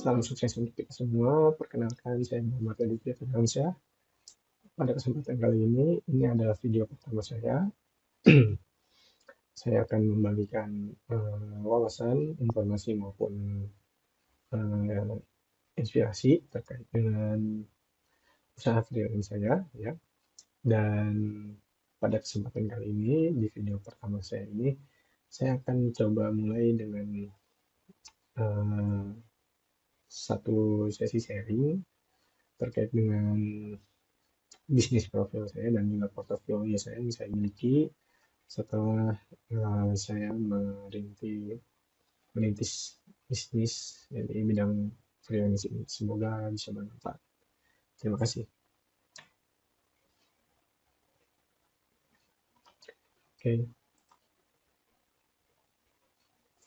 Salam sukses untuk kita semua. Perkenalkan, saya Muhammad Aditya Firmansyah. Pada kesempatan kali ini adalah video pertama saya. Saya akan membagikan wawasan, informasi maupun eh, inspirasi terkait dengan usaha freelance saya, ya. Dan pada kesempatan kali ini di video pertama saya ini, saya akan coba mulai dengan eh, satu sesi sharing terkait dengan bisnis profil saya dan juga portofolio saya yang saya miliki setelah saya merintis bisnis di bidang freelance ini. Semoga bisa bermanfaat. Terima kasih. Oke.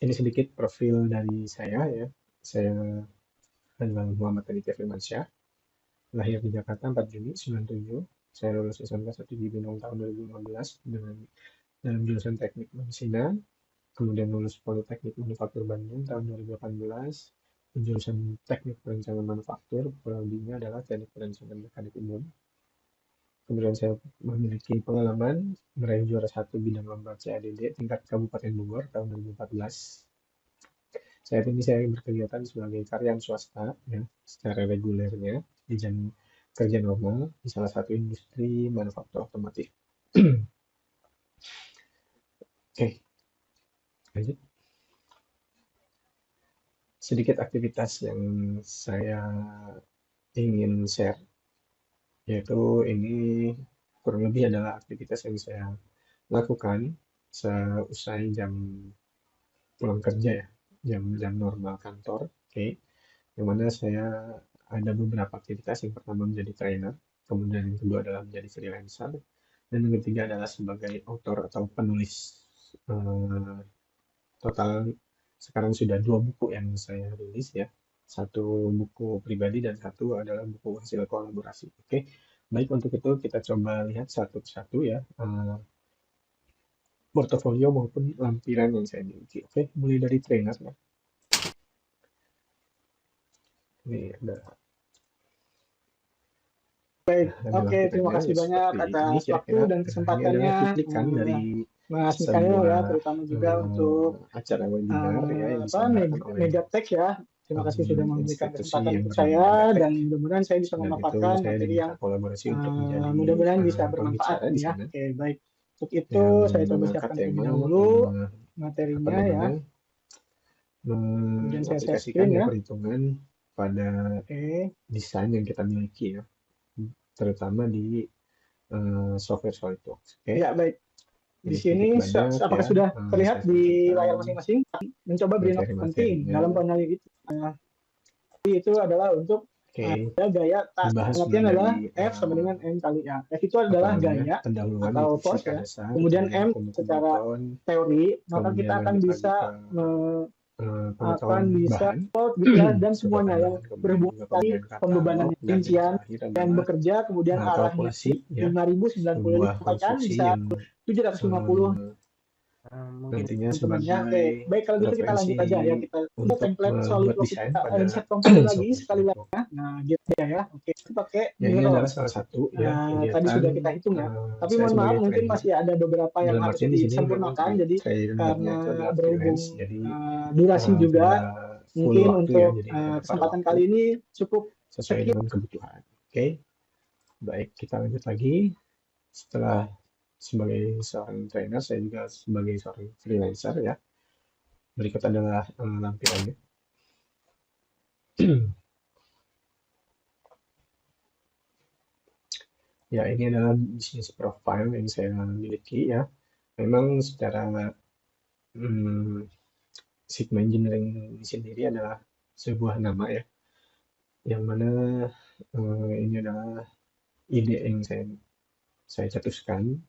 Ini sedikit profil dari saya, ya. Saya adalah Muhammad Aditya Firmansyah. Lahir di Jakarta 4 Juni 97. Saya lulus SMK 1 di Binong tahun 2015 dalam jurusan Teknik Mesinnya. Kemudian lulus Politeknik Manufaktur Bandung tahun 2018 di jurusan Teknik Perencanaan Manufaktur. Prodinya adalah Teknik Perencanaan Mekanik Umum. Kemudian saya memiliki pengalaman meraih juara 1 bidang lomba CADD tingkat Kabupaten Bogor tahun 2014. Saat ini saya berkegiatan sebagai karyawan swasta, ya, secara regulernya di jam kerja normal di salah satu industri manufaktur otomotif. Oke, lanjut. Sedikit aktivitas yang saya ingin share, yaitu ini kurang lebih adalah aktivitas yang saya lakukan seusai jam pulang kerja, ya, jam normal kantor. Oke. Yang mana saya ada beberapa aktivitas. Yang pertama menjadi trainer, kemudian yang kedua adalah menjadi freelancer, dan yang ketiga adalah sebagai author atau penulis. Total sekarang sudah 2 buku yang saya rilis, ya. Satu buku pribadi dan satu adalah buku hasil kolaborasi. Oke, baik, untuk itu kita coba lihat satu persatu, ya, portofolio maupun lampiran yang saya miliki. Oke, mulai dari trainer, ya. Ini ada. Baik, Nah, oke, terima kasih banyak atas waktu dan kesempatannya, cuplikan dari Mas Mikael, ya, terutama juga untuk acara webinar, ya, yang Megatek, ya. Terima kasih sudah memberikan kesempatan untuk saya, dan mudah-mudahan saya bisa memaparkan materi yang mudah-mudahan bisa bermanfaat, ya. Oke, baik. Untuk itu saya coba siapkan terlebih dahulu materinya, ya. Kemudian saya share screen, ya. Perhitungan pada desain yang kita miliki, ya, terutama di software SolidWorks. Oke. Ya, baik. Di sini apakah sudah terlihat di layar masing-masing? Mencoba beri note penting dalam penelitian itu. Itu adalah untuk ada gaya pengertian adalah F sama dengan M kali A. F itu adalah gaya atau force, ya. Kemudian M secara teori, maka kita akan bisa gitu, ya, dan semuanya yang berhubungan tadi pembebanan rincian dan bekerja, kemudian arahnya 5.095 kan bisa 750 intinya sebagai baik, kalau gitu kita lanjut aja, ya. Kita untuk template SolidWorks kita insert komponen lagi sekali lagi, ya. Nah, gitu, ya. Oke, itu pakai ini adalah salah satu, ya, tadi sudah kita hitung, ya. Tapi mohon maaf, mungkin masih ada beberapa yang harus disempurnakan, jadi karena berhubung durasi juga mungkin untuk kesempatan kali ini cukup sesuai dengan kebutuhan. Oke, baik, kita lanjut lagi. Setelah sebagai seorang trainer, saya juga sebagai seorang freelancer, ya. Berikut adalah lampirannya. Ya, ini adalah bisnis profile yang saya miliki, ya. Memang secara Sigma Engineering sendiri adalah sebuah nama, ya, yang mana ini adalah ide yang saya cetuskan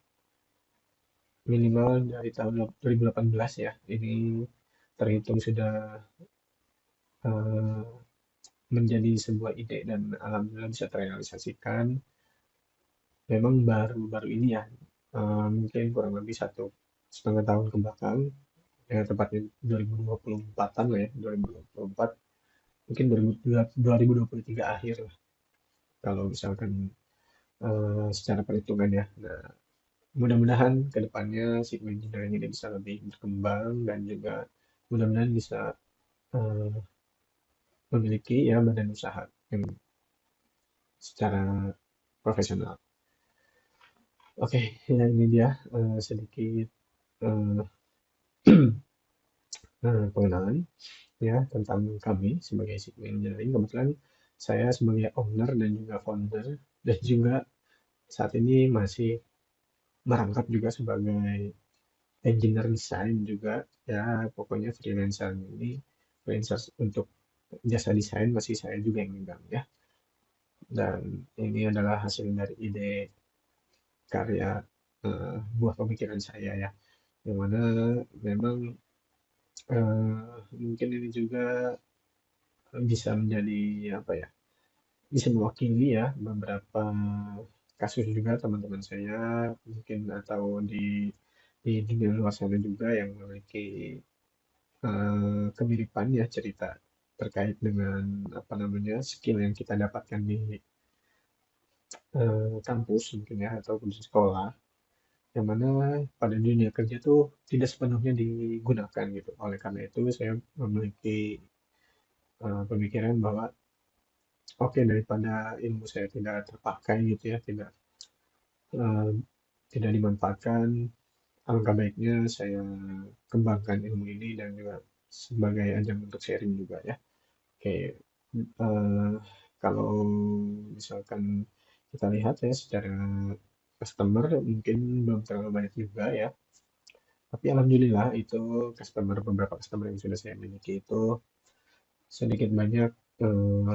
minimal dari tahun 2018, ya. Ini terhitung sudah menjadi sebuah ide dan alhamdulillah bisa terrealisasikan. Memang baru-baru ini, ya, mungkin kurang lebih 1,5 tahun ke belakang, tepatnya 2024-an lah, ya, 2024 mungkin 2023 akhir lah, kalau misalkan secara perhitungan ya. Nah, mudah-mudahan ke depannya Sigma Engineering ini bisa lebih berkembang dan juga mudah-mudahan bisa eh, memiliki ya badan usaha yang secara profesional. Oke, ya ini dia sedikit eh, pengenalan ya tentang kami sebagai Sigma Engineering. Kebetulan saya sebagai owner dan juga founder dan juga saat ini masih merangkap juga sebagai engineer design juga ya, pokoknya freelancer ini freelancer untuk jasa desain masih saya juga yang megang ya, dan ini adalah hasil dari ide karya buah pemikiran saya ya, yang mana memang mungkin ini juga bisa menjadi apa ya, bisa mewakili ya beberapa kasus juga teman-teman saya mungkin, atau di dunia luar sana juga yang memiliki kemiripan ya cerita terkait dengan apa namanya skill yang kita dapatkan di kampus mungkin ya ataupun di sekolah, yang mana pada dunia kerja tuh tidak sepenuhnya digunakan gitu. Oleh karena itu saya memiliki pemikiran bahwa oke, daripada ilmu saya tidak terpakai gitu ya, eh, tidak dimanfaatkan, alangkah baiknya saya kembangkan ilmu ini dan juga sebagai ajang untuk sharing juga ya. Oke, kalau misalkan kita lihat ya secara customer mungkin belum terlalu banyak juga ya. Tapi alhamdulillah itu beberapa customer yang sudah saya miliki itu sedikit banyak eh,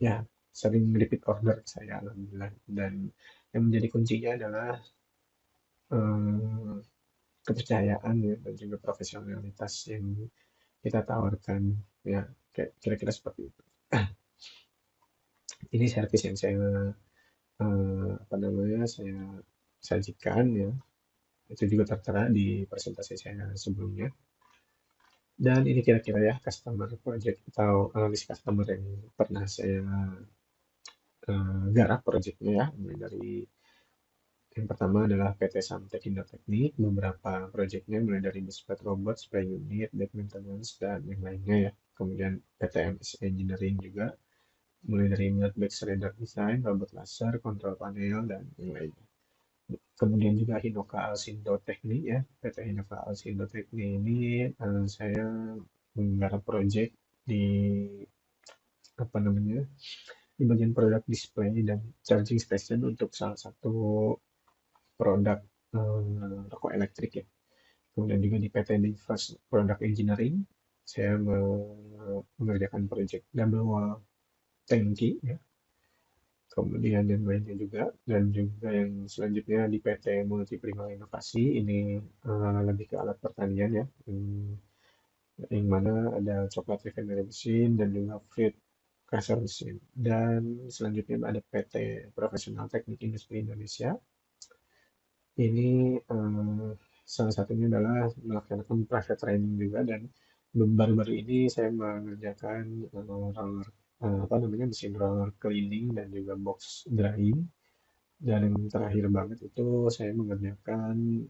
ya sering repeat order ke saya alhamdulillah, dan yang menjadi kuncinya adalah eh, kepercayaan ya dan juga profesionalitas yang kita tawarkan ya, kayak kira-kira seperti itu. Ini servis yang saya apa namanya saya sajikan ya, itu juga tertera di presentasi saya sebelumnya, dan ini kira-kira ya customer project atau analis customer yang pernah saya garap projectnya ya, mulai dari yang pertama adalah PT Samtek Indo Teknik, beberapa projectnya mulai dari Bespet Robot, Spray Unit, Deck Maintenance, dan yang lainnya ya. Kemudian PT MS Engineering juga, mulai dari Millet Bag Shredder Design, robot laser, kontrol panel, dan yang lainnya. Kemudian juga Hinoka Alsindo Teknik ya, PT Hinoka Alsindo Teknik ini saya menggarap project di apa namanya di bagian produk display dan charging station untuk salah satu produk rokok elektrik ya. Kemudian juga di PT Divas Product Engineering saya mengerjakan project double wall tanki ya. Kemudian yang lainnya juga, dan juga yang selanjutnya di PT Multi Prima Inovasi ini lebih ke alat pertanian ya, yang mana ada coklat refinery mesin dan juga fruit crusher mesin. Dan selanjutnya ada PT Profesional Teknik Industri Indonesia. Ini salah satunya adalah melaksanakan private training juga, dan baru-baru ini saya mengerjakan roller apa namanya mesin roller cleaning dan juga box drying, dan yang terakhir banget itu saya mengerjakan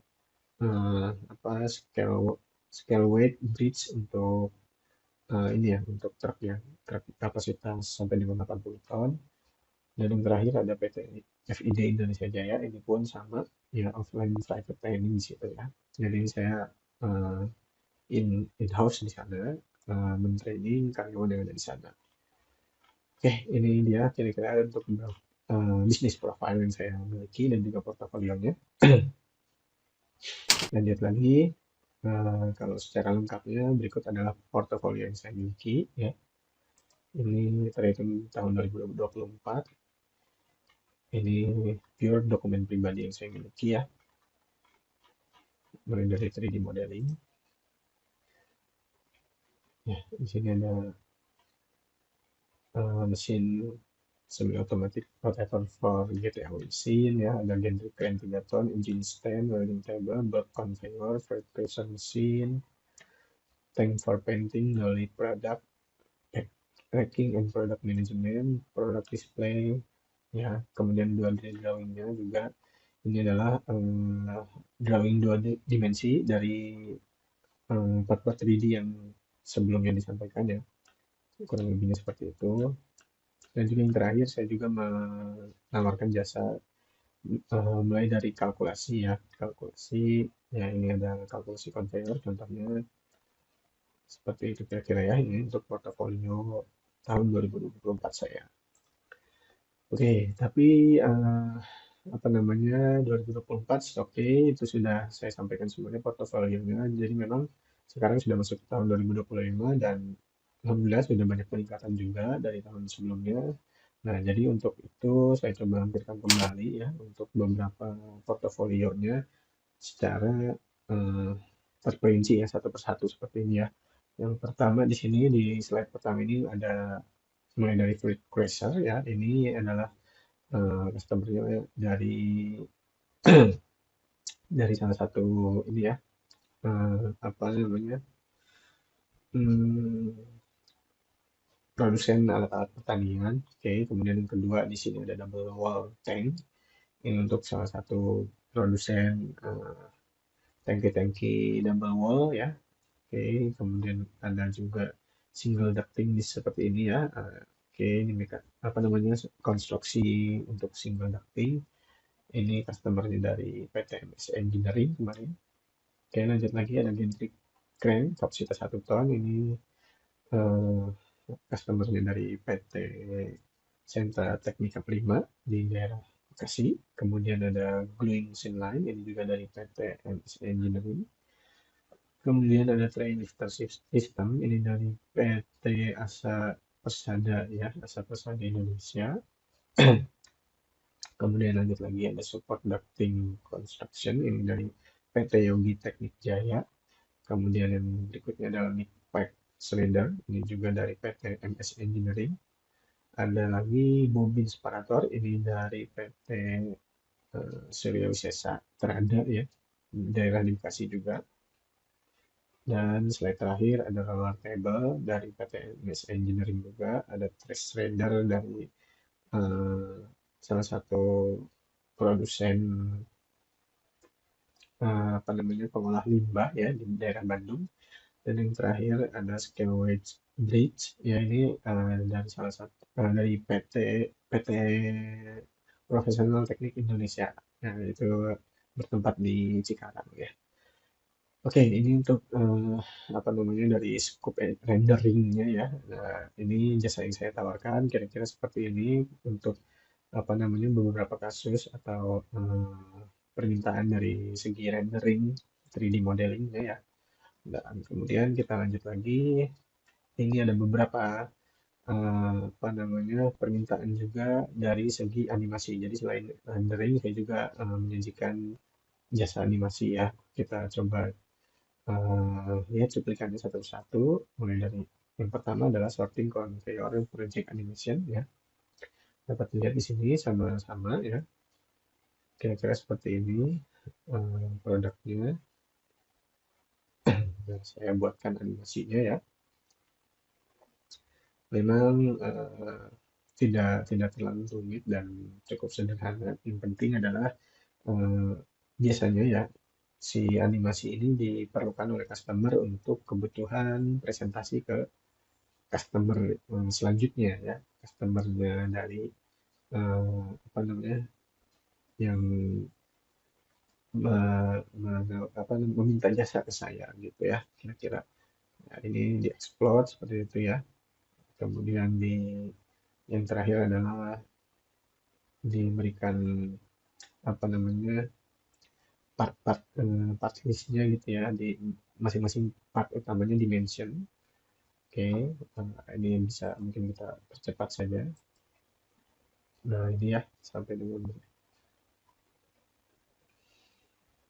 apa scale weight bridge untuk ini ya untuk truk ya, truk kapasitas sampai dengan 80 ton. Dan yang terakhir ada PT FID Indonesia Jaya, ini pun sama ya, offline private training di situ ya. Jadi saya uh, in-house di sana, mentraining karyawan yang ada di sana. Oke, ini dia kira-kira untuk bisnis profile yang saya miliki dan juga portofolionya. Lanjut lagi, kalau secara lengkapnya berikut adalah portofolio yang saya miliki ya. Ini terhitung tahun 2024. Ini pure dokumen pribadi yang saya miliki ya, mulai dari 3D modeling. Ya, di sini ada mesin semi automatic rotator for GTA mesin ya, ada gantry crane 3 ton, engine stand, welding table, bulk conveyor, fabrication mesin, tank for painting, lolly product, tracking and product management, product display, ya. Kemudian 2D drawingnya juga ini adalah drawing 2 dimensi dari part-part 3D yang sebelumnya disampaikan ya. Kurang lebihnya seperti itu. Dan juga yang terakhir saya juga menawarkan jasa mulai dari kalkulasi ya. Kalkulasi ya, ini ada kalkulasi conveyor contohnya seperti itu kira-kira ya, ini untuk portofolio tahun 2024 saya. Oke, tapi apa namanya 2024 oke, itu sudah saya sampaikan semuanya portofolionya. Jadi memang sekarang sudah masuk tahun 2025 dan alhamdulillah sudah banyak peningkatan juga dari tahun sebelumnya. Nah, jadi untuk itu saya coba lampirkan kembali ya untuk beberapa portofolionya secara eh, terperinci ya satu persatu seperti ini ya. Yang pertama di sini di slide pertama ini ada mulai dari Fruit Crusher ya. Ini adalah customer-nya dari dari salah satu ini ya, apa namanya, hmm, produsen alat-alat pertanian. Oke, kemudian yang kedua di sini ada double wall tank. Ini untuk salah satu produsen tangki-tangki double wall ya. Oke, kemudian ada juga single ducting di seperti ini ya. Oke, ini apa namanya konstruksi untuk single ducting. Ini customer-nya dari PT MS Engineering kemarin. Oke, lanjut lagi ada Gentry Crane kapasitas 1 ton. Ini eh, customer-nya dari PT Sentra Teknika Prima di daerah Bekasi. Kemudian ada Gluing Machine Line, ini juga dari PT MS Engineering. Kemudian ada Train Lifter System, ini dari PT Asa Persada ya, Asa Persada Indonesia. Kemudian lanjut lagi ada Support Ducting Construction, ini dari PT Yogi Teknik Jaya. Kemudian yang berikutnya adalah Mid Pipe Cylinder, ini juga dari PT MS Engineering. Ada lagi bobin separator, ini dari PT Surya Wisesa Terada ya, daerah di Bekasi juga. Dan slide terakhir ada roller table dari PT MS Engineering juga, ada trash shredder dari eh, salah satu produsen apa namanya pengolah limbah ya di daerah Bandung. Dan yang terakhir ada scale wedge bridge ya, ini dari salah satu dari PT Profesional Teknik Indonesia. Nah, itu bertempat di Cikarang ya. Oke, ini untuk apa namanya dari scope renderingnya ya. Nah, ini jasa yang saya tawarkan kira-kira seperti ini untuk apa namanya beberapa kasus atau permintaan dari segi rendering 3D modelingnya ya. Dan kemudian kita lanjut lagi. Ini ada beberapa apa namanya permintaan juga dari segi animasi. Jadi selain rendering, saya juga menyajikan jasa animasi ya. Kita coba lihat cuplikannya satu persatu. Mulai dari yang pertama adalah sorting conveyor project animation ya. Dapat dilihat di sini sama-sama ya. Kira-kira seperti ini produknya. Nah, saya buatkan animasinya ya. Memang tidak terlalu rumit dan cukup sederhana. Yang penting adalah biasanya ya si animasi ini diperlukan oleh customer untuk kebutuhan presentasi ke customer selanjutnya ya, customernya dari apa namanya yang apa, meminta jasa ke saya gitu ya kira-kira. Nah, ini dieksplor seperti itu ya. Kemudian yang terakhir adalah diberikan apa namanya part-part part listnya gitu ya di masing-masing part utamanya dimension. Oke, ini bisa mungkin kita percepat saja. Nah, ini ya sampai dengan.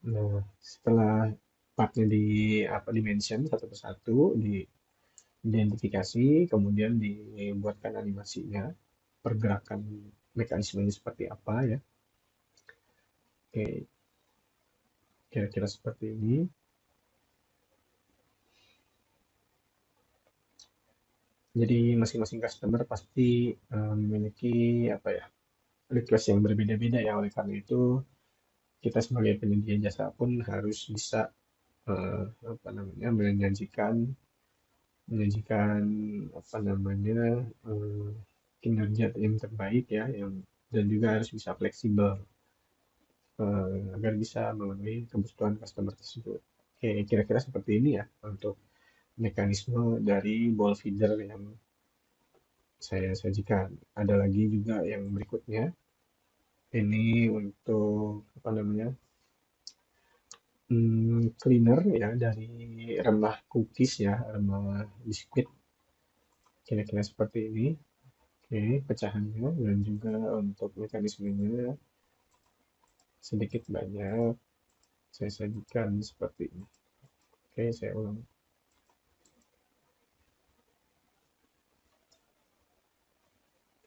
Nah, setelah partnya di apa dimension satu persatu, diidentifikasi, kemudian dibuatkan animasinya, pergerakan mekanismenya seperti apa ya. Oke, kira-kira seperti ini. Jadi masing-masing customer pasti memiliki apa ya, request yang berbeda-beda ya. Oleh karena itu kita sebagai penyedia jasa pun harus bisa apa namanya menyajikan apa namanya kinerja yang terbaik ya, yang dan juga harus bisa fleksibel agar bisa memenuhi kebutuhan customer tersebut. Oke, kira-kira seperti ini ya untuk mekanisme dari ball feeder yang saya sajikan. Ada lagi juga yang berikutnya, ini untuk apa namanya cleaner ya dari remah cookies ya, remah biskuit, kira-kira seperti ini. Oke, pecahannya dan juga untuk mekanismenya sedikit banyak saya sajikan seperti ini. Oke, saya ulang.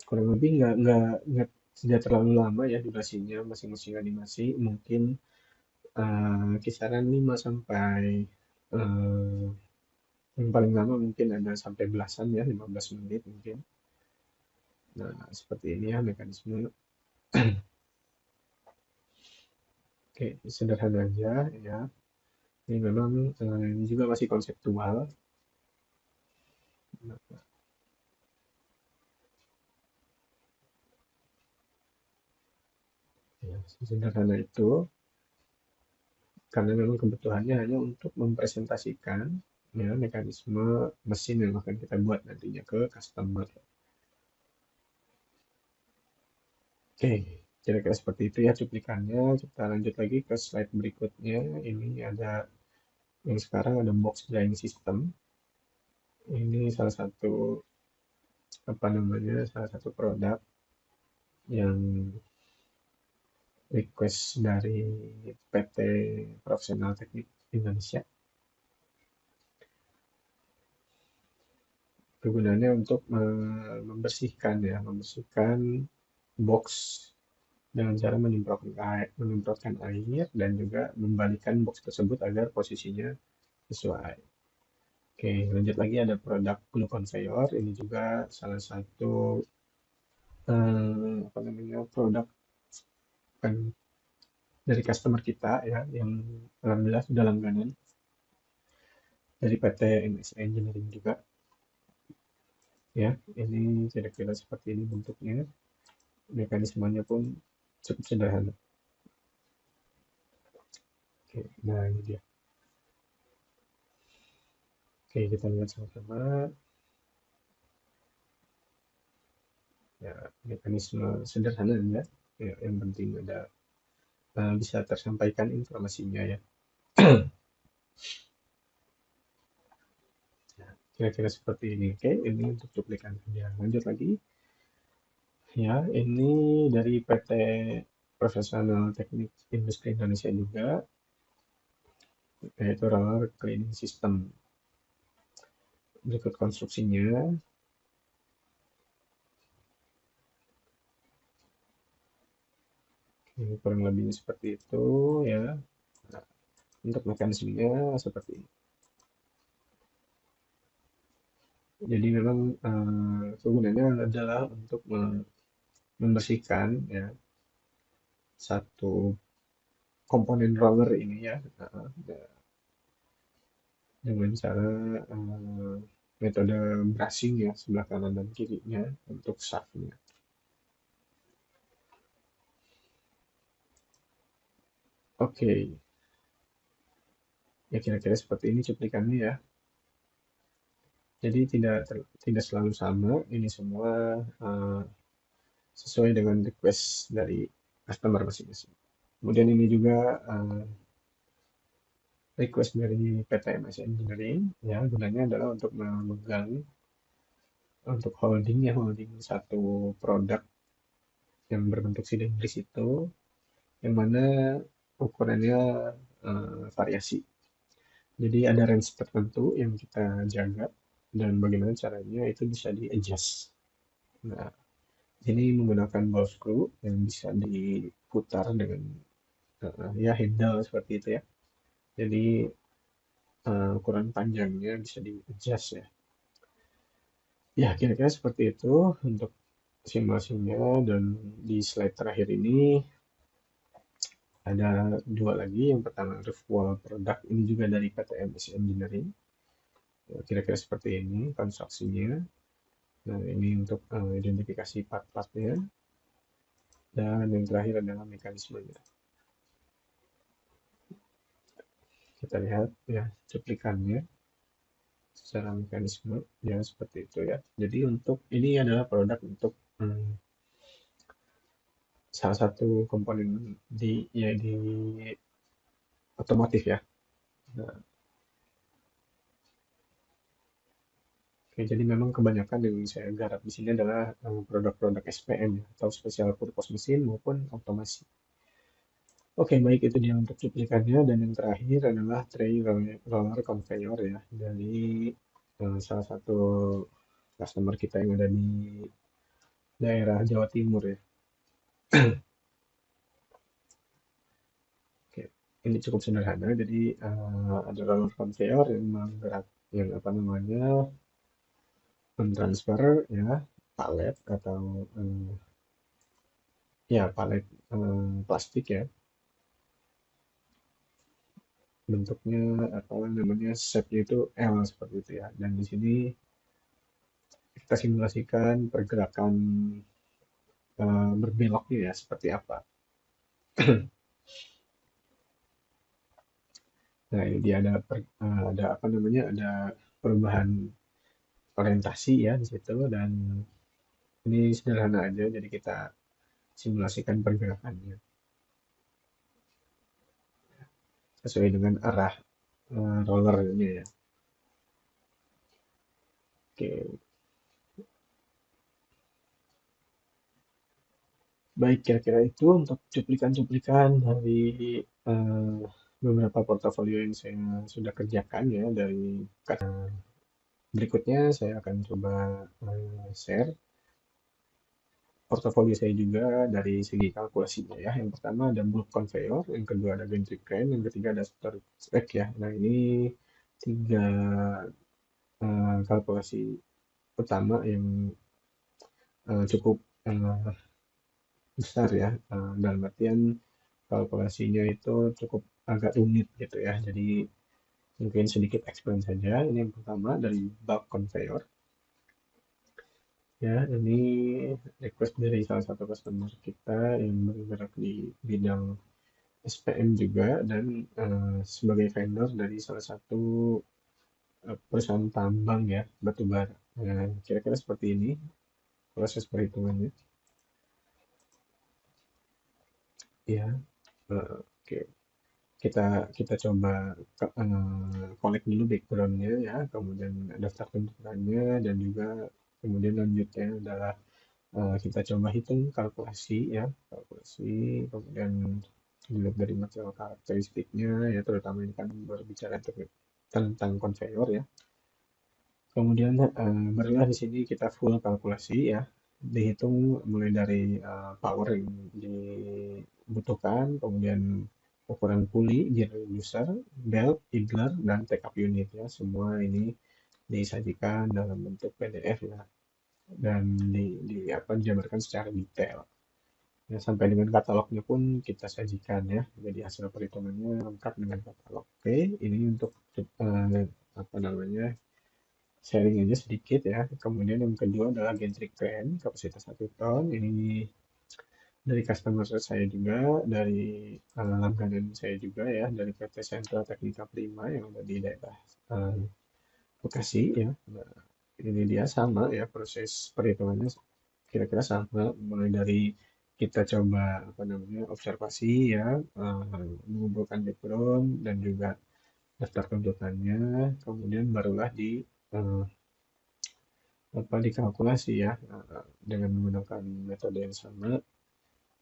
Kurang lebih nggak tidak terlalu lama ya durasinya masing-masing animasi, mungkin kisaran 5 sampai eh, yang paling lama mungkin ada sampai belasan ya, 15 menit mungkin. Nah, seperti ini ya mekanisme. Oke, sederhana aja ya. Ini memang ini juga masih konseptual. Nah, ya, sederhana itu karena memang kebutuhannya hanya untuk mempresentasikan ya mekanisme mesin yang akan kita buat nantinya ke customer. Oke, kira-kira seperti itu ya cuplikannya. Kita lanjut lagi ke slide berikutnya. Ini ada yang sekarang ada box drying system. Ini salah satu apa namanya salah satu produk yang request dari PT Profesional Teknik Indonesia. Kegunaannya untuk membersihkan ya, membersihkan box dengan cara menyemprotkan air dan juga membalikan box tersebut agar posisinya sesuai. Oke, lanjut lagi ada produk glue conveyor. Ini juga salah satu apa namanya produk kan dari customer kita ya, yang alhamdulillah sudah langganan dari PT MS Engineering juga. Ya, ini kira-kira seperti ini bentuknya. Mekanismenya pun cukup sederhana. Oke, nah ini dia. Oke, kita lihat sama-sama. Ya, mekanisme sederhana ya. Ya, yang penting ada bisa tersampaikan informasinya ya. Ya, kira-kira seperti ini. Oke, ini untuk cuplikan ya. Lanjut lagi. Ya, ini dari PT Profesional Teknik Industri Indonesia juga, yaitu roller cleaning system. Berikut konstruksinya. Ini kurang lebih seperti itu ya. Nah, untuk mekanismenya seperti ini. Jadi memang kegunaannya adalah untuk membersihkan ya satu komponen roller ini ya dengan cara metode brushing ya sebelah kanan dan kirinya untuk shaftnya. Oke, ya kira-kira seperti ini cuplikannya ya. Jadi tidak selalu sama, ini semua sesuai dengan request dari customer masing-masing. Kemudian ini juga request dari PT MS Engineering, ya gunanya adalah untuk memegang, untuk holding satu produk yang berbentuk silindris itu, yang mana ukurannya variasi. Jadi ada range tertentu yang kita jaga dan bagaimana caranya itu bisa di adjust. Nah, ini menggunakan ball screw yang bisa diputar dengan ya handle seperti itu ya. Jadi ukuran panjangnya bisa di adjust ya. Ya, kira-kira seperti itu untuk simulasinya. Dan di slide terakhir ini ada dua lagi. Yang pertama refuel product, ini juga dari PTMS Engineering. Ya, kira-kira seperti ini konstruksinya. Nah, ini untuk identifikasi part-partnya. Dan yang terakhir adalah mekanismenya. Kita lihat ya cuplikannya secara mekanisme ya seperti itu ya. Jadi untuk ini adalah produk untuk salah satu komponen di otomotif ya. Nah, oke, jadi memang kebanyakan yang saya garap di sini adalah produk-produk SPM ya, atau Special Purpose Machine maupun otomasi. Oke, baik, itu dia untuk cuplikannya. Dan yang terakhir adalah tray roller conveyor ya dari salah satu customer kita yang ada di daerah Jawa Timur ya. Oke, ini cukup sederhana. Jadi ada roller conveyor yang menggerak, yang apa namanya, mentransfer ya palet atau ya palet plastik ya. Bentuknya apa namanya, shape-nya itu L seperti itu ya. Dan di sini kita simulasikan pergerakan berbeloknya ya seperti apa. Nah, ini dia ada apa namanya, ada perubahan orientasi ya di situ. Dan ini sederhana aja, jadi kita simulasikan pergerakannya sesuai dengan arah rollernya ya. Oke, baik, kira-kira itu untuk cuplikan-cuplikan dari eh, beberapa portofolio yang saya sudah kerjakan ya dari berikutnya saya akan coba share portofolio saya juga dari segi kalkulasinya ya. Yang pertama ada bulk conveyor, yang kedua ada gantry crane, yang ketiga ada storage rack ya. Nah, ini tiga kalkulasi utama yang cukup besar ya, dalam artian kalkulasinya itu cukup agak rumit gitu ya. Jadi mungkin sedikit explain saja. Ini yang pertama dari bulk conveyor. Ya, ini request dari salah satu customer kita yang bergerak di bidang SPM juga, dan sebagai vendor dari salah satu perusahaan tambang ya, batu bara. Nah, kira-kira seperti ini proses perhitungannya. Ya, oke. Kita kita coba collect dulu backgroundnya ya, kemudian daftar kebutuhannya, dan juga kemudian lanjutnya adalah kita coba hitung kalkulasi ya, kalkulasi, kemudian dilihat dari material karakteristiknya ya, terutama ini kan berbicara tentang konveyor ya. Kemudian barulah di sini kita full kalkulasi ya, dihitung mulai dari power yang dibutuhkan, kemudian ukuran puli, gear user, belt, idler, dan take up unit ya. Semua ini disajikan dalam bentuk PDF ya, dan di apa dijabarkan secara detail. Ya, sampai dengan katalognya pun kita sajikan ya. Jadi hasil perhitungannya lengkap dengan katalog. Oke, ini untuk apa namanya, sharing aja sedikit ya. Kemudian yang kedua adalah gantry crane kapasitas 1 ton. Ini dari customer saya juga, dari langganan saya juga ya, dari PT Sentra Teknika Prima yang ada di daerah eh, Bekasi ya. Nah, ini dia sama ya, proses perhitungannya kira-kira sama, mulai dari kita coba apa namanya observasi ya, mengumpulkan background dan juga daftar kebutuhannya, kemudian barulah eh, dikalkulasi ya, dengan menggunakan metode yang sama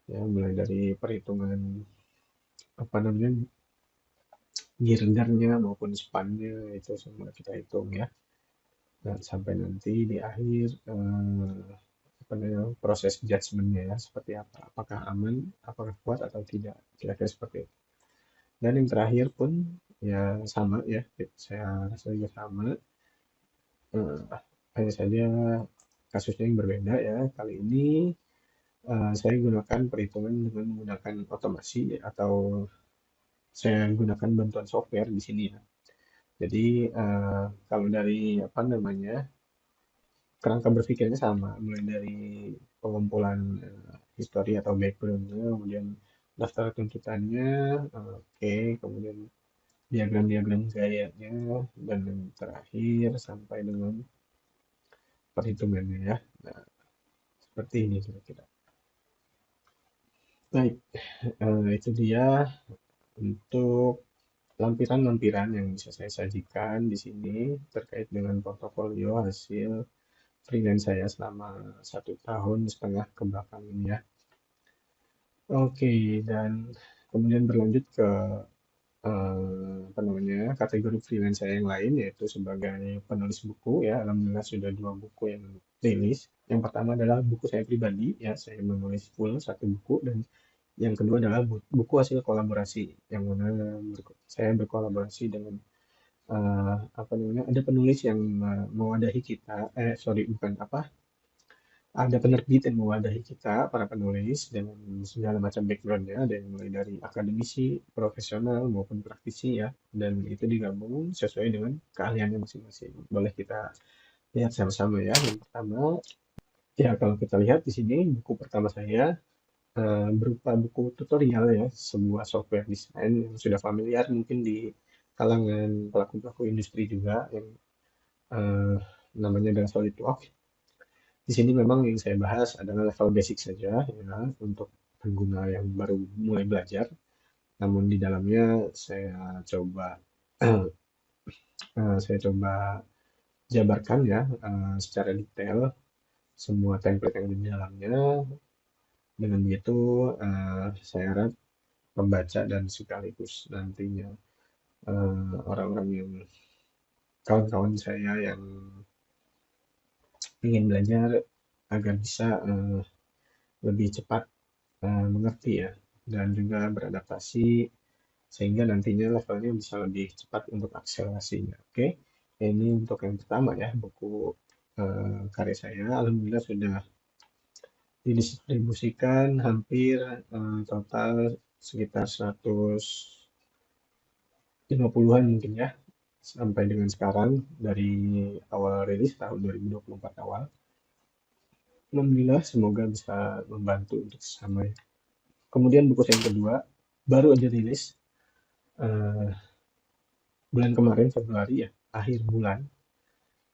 ya, mulai dari perhitungan apa namanya girdernya maupun spannya, itu semua kita hitung ya. Dan sampai nanti di akhir apa namanya proses judgementnya ya seperti apa, apakah aman, apakah kuat atau tidak, kira-kira seperti itu. Dan yang terakhir pun ya sama ya, saya rasa juga sama. hanya saja kasusnya yang berbeda ya. Kali ini saya gunakan perhitungan dengan menggunakan otomasi atau saya gunakan bantuan software di sini ya. Jadi kalau dari apa namanya kerangka berpikirnya sama, mulai dari pengumpulan histori atau backgroundnya, kemudian daftar tuntutannya, oke, kemudian diagram-diagram gayanya, dan yang terakhir sampai dengan perhitungannya ya. Nah, seperti ini kira-kira. Baik, itu dia untuk lampiran-lampiran yang bisa saya sajikan di sini terkait dengan portofolio hasil freelance saya selama 1,5 tahun ke belakang ini ya. Oke, dan kemudian berlanjut ke apa namanya kategori freelance saya yang lain yaitu sebagai penulis buku ya. Alhamdulillah sudah 2 buku yang rilis. Yang pertama adalah buku saya pribadi ya, saya menulis full 1 buku, dan yang kedua adalah buku hasil kolaborasi yang mana saya berkolaborasi dengan apa namanya ada penulis yang mewadahi kita, sorry bukan apa, ada penerbit yang mewadahi kita para penulis dengan segala macam backgroundnya, ada yang mulai dari akademisi, profesional maupun praktisi ya, dan itu digabung sesuai dengan keahliannya masing-masing. Boleh kita lihat sama-sama ya. Yang pertama, ya kalau kita lihat di sini buku pertama saya berupa buku tutorial ya, sebuah software desain yang sudah familiar mungkin di kalangan pelaku-pelaku industri juga yang eh, namanya adalah SolidWorks. Di sini memang yang saya bahas adalah level basic saja ya untuk pengguna yang baru mulai belajar. Namun di dalamnya saya coba jabarkan ya secara detail semua template yang ada di dalamnya. Dengan begitu saya harap pembaca dan sekaligus nantinya orang-orang yang kawan-kawan saya yang ingin belajar agar bisa lebih cepat mengerti ya dan juga beradaptasi sehingga nantinya levelnya bisa lebih cepat untuk akselerasinya. Oke, ini untuk yang pertama ya, buku karya saya. Alhamdulillah sudah didistribusikan hampir total sekitar 150-an mungkin ya sampai dengan sekarang dari awal rilis tahun 2024 awal. Alhamdulillah semoga bisa membantu untuk sesama ya. Kemudian buku saya yang kedua baru aja rilis eh, bulan kemarin Februari ya, akhir bulan.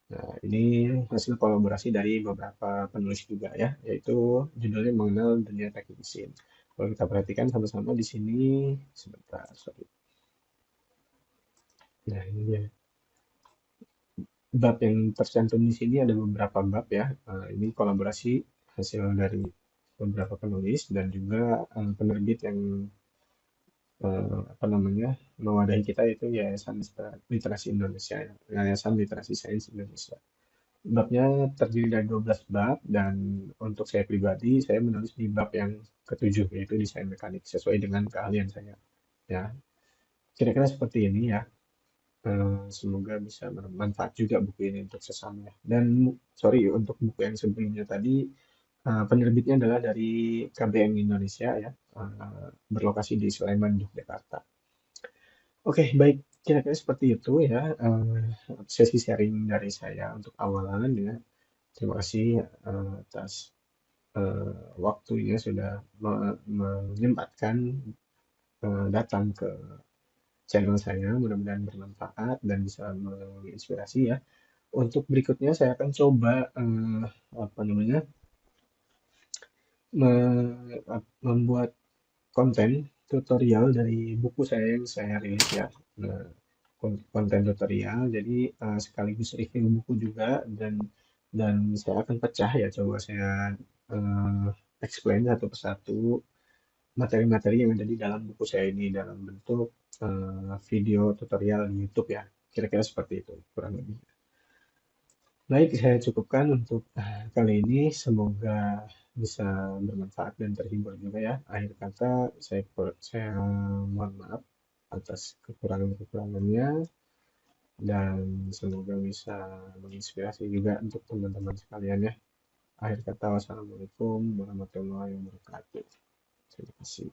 Nah, ini hasil kolaborasi dari beberapa penulis juga ya, yaitu judulnya mengenal dunia teknik mesin. Kalau kita perhatikan sama-sama di sini, sebentar, sorry. Nah, ini dia. Bab yang tercantum di sini ada beberapa bab ya. Ini kolaborasi hasil dari beberapa penulis dan juga penerbit yang apa namanya mewadahi kita, itu Yayasan Literasi Indonesia ya. Yayasan Literasi Sains Indonesia. Babnya terdiri dari 12 bab dan untuk saya pribadi saya menulis di bab yang ketujuh yaitu desain mekanik sesuai dengan keahlian saya ya. Kira-kira seperti ini ya. Semoga bisa bermanfaat juga buku ini untuk sesama ya. Dan sorry untuk buku yang sebelumnya tadi penerbitnya adalah dari KBM Indonesia ya, berlokasi di Sleman, Yogyakarta. Oke, baik. Kira-kira seperti itu ya sesi sharing dari saya untuk awalan ya. Terima kasih atas waktunya sudah menyempatkan datang ke channel saya. Mudah-mudahan bermanfaat dan bisa menginspirasi ya. Untuk berikutnya saya akan coba apa namanya membuat konten tutorial dari buku saya yang saya rilis ya. Nah, konten tutorial jadi sekaligus review buku juga, dan saya akan pecah ya, coba saya explain satu persatu materi-materi yang ada di dalam buku saya ini dalam bentuk video tutorial di YouTube ya. Kira-kira seperti itu kurang lebih. Baik, saya cukupkan untuk kali ini. Semoga bisa bermanfaat dan terhibur juga ya. Akhir kata, saya mohon maaf atas kekurangan-kekurangannya. dan semoga bisa menginspirasi juga untuk teman-teman sekalian ya. Akhir kata, wassalamualaikum warahmatullahi wabarakatuh. Terima kasih.